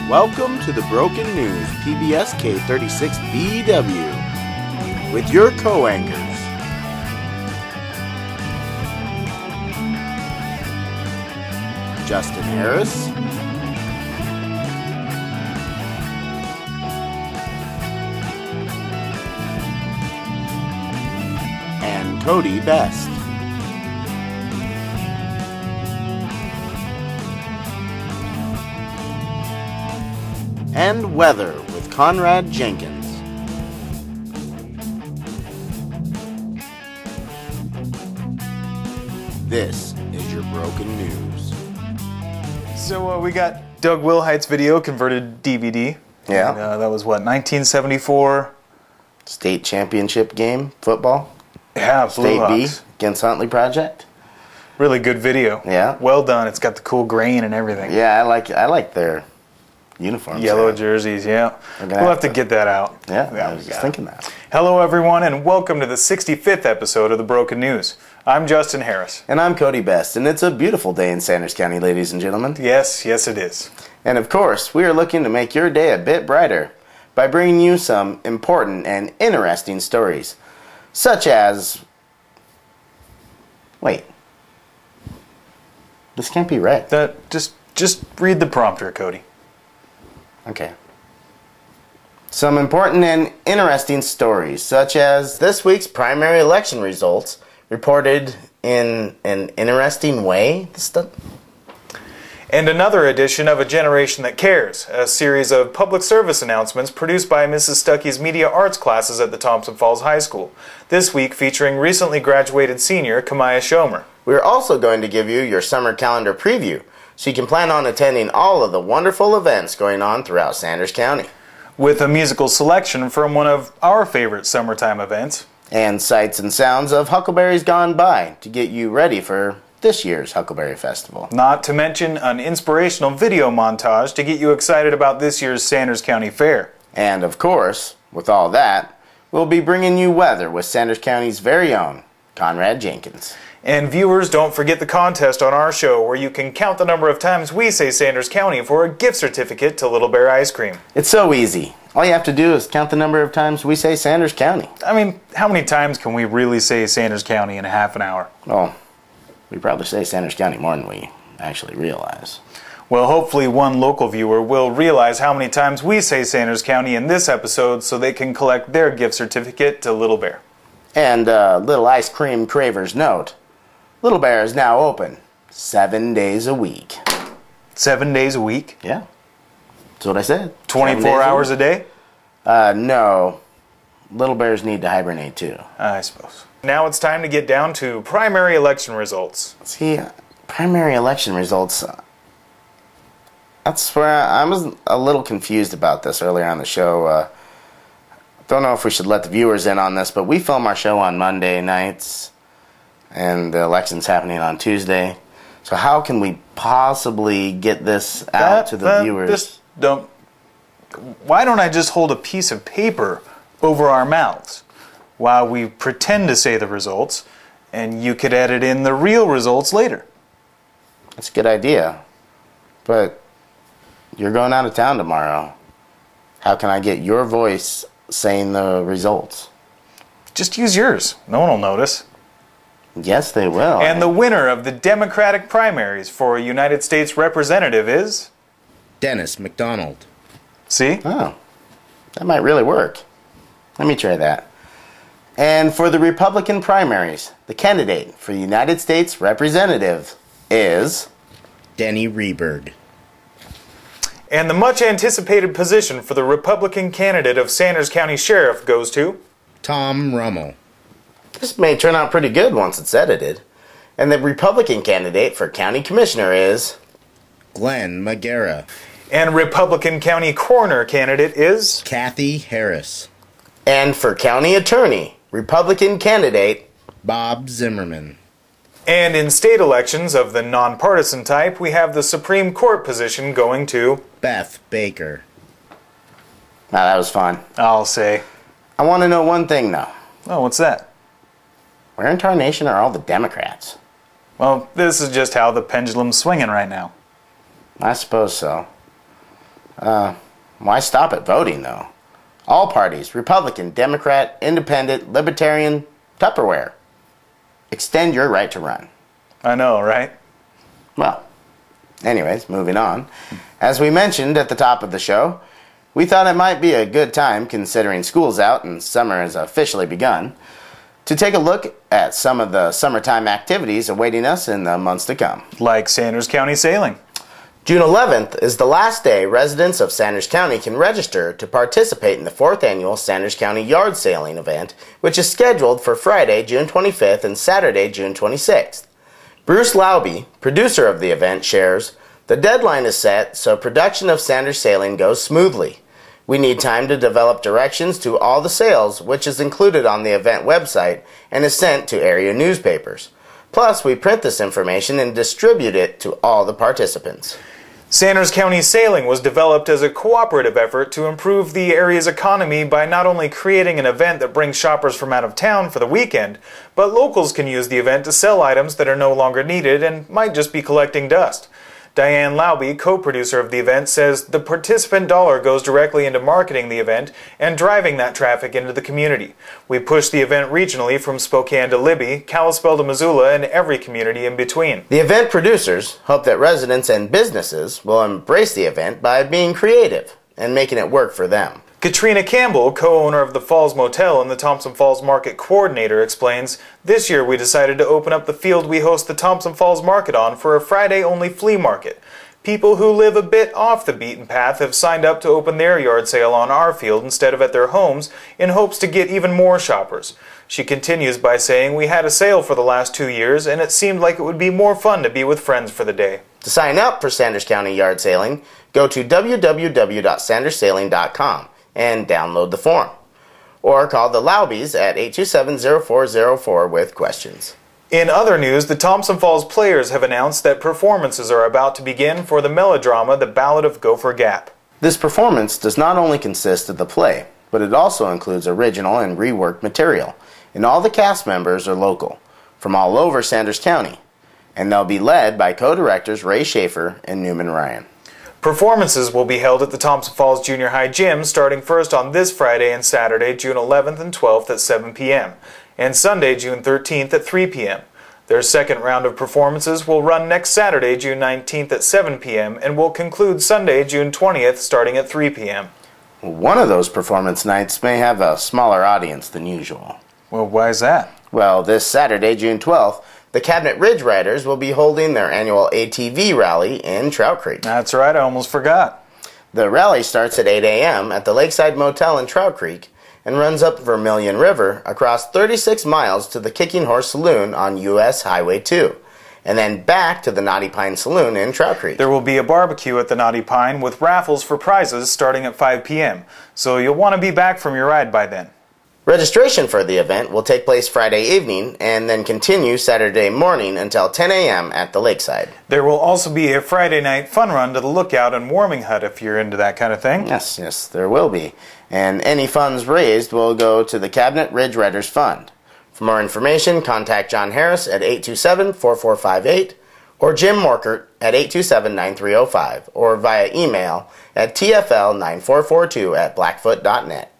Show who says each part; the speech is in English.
Speaker 1: Welcome to the Broken News PBS K36BW with your co-anchors, Justin Harris, and Cody Best. And weather with Conrad Jenkins. This is your Broken News.
Speaker 2: So we got Doug Wilhite's video converted to DVD.
Speaker 1: Yeah.
Speaker 2: And, that was what, 1974?
Speaker 1: State championship game, football.
Speaker 2: Yeah,
Speaker 1: State B
Speaker 2: Hawks.
Speaker 1: against Huntley Project.
Speaker 2: Really good video.
Speaker 1: Yeah.
Speaker 2: Well done. It's got the cool grain and everything.
Speaker 1: Yeah, I like their uniforms.
Speaker 2: Yellow
Speaker 1: there.
Speaker 2: jerseys, yeah.
Speaker 1: We'll
Speaker 2: We'll have to get that out.
Speaker 1: Yeah, I was just thinking that.
Speaker 2: Hello, everyone, and welcome to the 65th episode of The Broken News. I'm Justin Harris.
Speaker 1: And I'm Cody Best, and it's a beautiful day in Sanders County, ladies and gentlemen.
Speaker 2: Yes, it is.
Speaker 1: And of course, we are looking to make your day a bit brighter by bringing you some important and interesting stories, such as... Wait. This can't be right.
Speaker 2: Just read the prompter, Cody.
Speaker 1: Okay. Some important and interesting stories, such as this week's primary election results reported in an interesting way.
Speaker 2: And another edition of A Generation That Cares, a series of public service announcements produced by Mrs. Stuckey's media arts classes at the Thompson Falls High School, this week featuring recently graduated senior Kamaya Schomer.
Speaker 1: We're also going to give you your summer calendar preview, so you can plan on attending all of the wonderful events going on throughout Sanders County.
Speaker 2: With a musical selection from one of our favorite summertime events.
Speaker 1: And sights and sounds of Huckleberries Gone By to get you ready for this year's Huckleberry Festival.
Speaker 2: Not to mention an inspirational video montage to get you excited about this year's Sanders County Fair.
Speaker 1: And of course, with all that, we'll be bringing you weather with Sanders County's very own Conrad Jenkins.
Speaker 2: And viewers, don't forget the contest on our show where you can count the number of times we say Sanders County for a gift certificate to Little Bear Ice Cream.
Speaker 1: It's so easy. All you have to do is count the number of times we say Sanders County.
Speaker 2: I mean, how many times can we really say Sanders County in a half an hour?
Speaker 1: Well, we probably say Sanders County more than we actually realize.
Speaker 2: Well, hopefully one local viewer will realize how many times we say Sanders County in this episode so they can collect their gift certificate to Little Bear.
Speaker 1: And little ice cream cravers note, Little Bear is now open 7 days a week.
Speaker 2: 7 days a week?
Speaker 1: Yeah. That's what I said.
Speaker 2: 24 hours a day?
Speaker 1: No. Little bears need to hibernate too.
Speaker 2: I suppose. Now it's time to get down to primary election results.
Speaker 1: See, primary election results, that's where I was a little confused about this earlier on the show. Don't know if we should let the viewers in on this, but we film our show on Monday nights, and the election's happening on Tuesday. So how can we possibly get this out to the viewers?
Speaker 2: Why don't I just hold a piece of paper over our mouths while we pretend to say the results, and you could edit in the real results later?
Speaker 1: That's a good idea. But you're going out of town tomorrow. How can I get your voice saying the results?
Speaker 2: Just use yours. No one will notice.
Speaker 1: Yes, they will.
Speaker 2: And the winner of the Democratic primaries for a United States representative is...
Speaker 1: Dennis McDonald.
Speaker 2: See?
Speaker 1: Oh, that might really work. Let me try that. And for the Republican primaries, the candidate for United States representative is... Denny Reberg.
Speaker 2: And the much anticipated position for the Republican candidate of Sanders County Sheriff goes to...
Speaker 1: Tom Rummel. This may turn out pretty good once it's edited. And the Republican candidate for County Commissioner is... Glenn Magera.
Speaker 2: And Republican County Coroner candidate is...
Speaker 1: Kathy Harris. And for County Attorney, Republican candidate... Bob Zimmerman.
Speaker 2: And in state elections of the nonpartisan type, we have the Supreme Court position going to...
Speaker 1: Beth Baker. Now that was fun.
Speaker 2: I'll say.
Speaker 1: I want to know one thing, though.
Speaker 2: Oh, what's that?
Speaker 1: Where in tarnation are all the Democrats?
Speaker 2: Well, this is just how the pendulum's swinging right now.
Speaker 1: I suppose so. Why stop at voting, though? All parties, Republican, Democrat, Independent, Libertarian, Tupperware. Extend your right to run.
Speaker 2: I know, right?
Speaker 1: Well, anyways, moving on. As we mentioned at the top of the show, we thought it might be a good time, considering school's out and summer has officially begun, to take a look at some of the summertime activities awaiting us in the months to come.
Speaker 2: Like Sanders County Sailing.
Speaker 1: June 11th is the last day residents of Sanders County can register to participate in the 4th annual Sanders County Yard Sailing event, which is scheduled for Friday, June 25th and Saturday, June 26th. Bruce Lauby, producer of the event, shares, "The deadline is set so production of Sanders Sailing goes smoothly. We need time to develop directions to all the sails, which is included on the event website and is sent to area newspapers. Plus, we print this information and distribute it to all the participants."
Speaker 2: Sanders County Sailing was developed as a cooperative effort to improve the area's economy by not only creating an event that brings shoppers from out of town for the weekend, but locals can use the event to sell items that are no longer needed and might just be collecting dust. Diane Lauby, co-producer of the event, says the participant dollar goes directly into marketing the event and driving that traffic into the community. We push the event regionally from Spokane to Libby, Kalispell to Missoula, and every community in between.
Speaker 1: The event producers hope that residents and businesses will embrace the event by being creative and making it work for them.
Speaker 2: Katrina Campbell, co-owner of the Falls Motel and the Thompson Falls Market coordinator, explains, "This year we decided to open up the field we host the Thompson Falls Market on for a Friday-only flea market. People who live a bit off the beaten path have signed up to open their yard sale on our field instead of at their homes in hopes to get even more shoppers." She continues by saying, "We had a sale for the last 2 years and it seemed like it would be more fun to be with friends for the day."
Speaker 1: To sign up for Sanders County Yard Sailing, go to www.sanderssailing.com and download the form. Or call the Laubys at 827-0404 with questions.
Speaker 2: In other news, the Thompson Falls Players have announced that performances are about to begin for the melodrama The Ballad of Gopher Gap.
Speaker 1: This performance does not only consist of the play, but it also includes original and reworked material, and all the cast members are local, from all over Sanders County, and they'll be led by co-directors Ray Schaefer and Newman Ryan.
Speaker 2: Performances will be held at the Thompson Falls Junior High Gym starting first on this Friday and Saturday, June 11th and 12th at 7 p.m., and Sunday, June 13th at 3 p.m. Their second round of performances will run next Saturday, June 19th at 7 p.m., and will conclude Sunday, June 20th, starting at 3 p.m.
Speaker 1: One of those performance nights may have a smaller audience than usual.
Speaker 2: Well, why is that?
Speaker 1: Well, this Saturday, June 12th, the Cabinet Ridge Riders will be holding their annual ATV rally in Trout Creek.
Speaker 2: That's right, I almost forgot.
Speaker 1: The rally starts at 8 a.m. at the Lakeside Motel in Trout Creek and runs up Vermilion River across 36 miles to the Kicking Horse Saloon on U.S. Highway 2, and then back to the Knotty Pine Saloon in Trout Creek.
Speaker 2: There will be a barbecue at the Knotty Pine with raffles for prizes starting at 5 p.m., so you'll want to be back from your ride by then.
Speaker 1: Registration for the event will take place Friday evening and then continue Saturday morning until 10 a.m. at the Lakeside.
Speaker 2: There will also be a Friday night fun run to the Lookout and Warming Hut if you're into that kind of thing.
Speaker 1: Yes, there will be. And any funds raised will go to the Cabinet Ridge Riders Fund. For more information, contact John Harris at 827-4458 or Jim Morkert at 827-9305 or via email at tfl9442@blackfoot.net.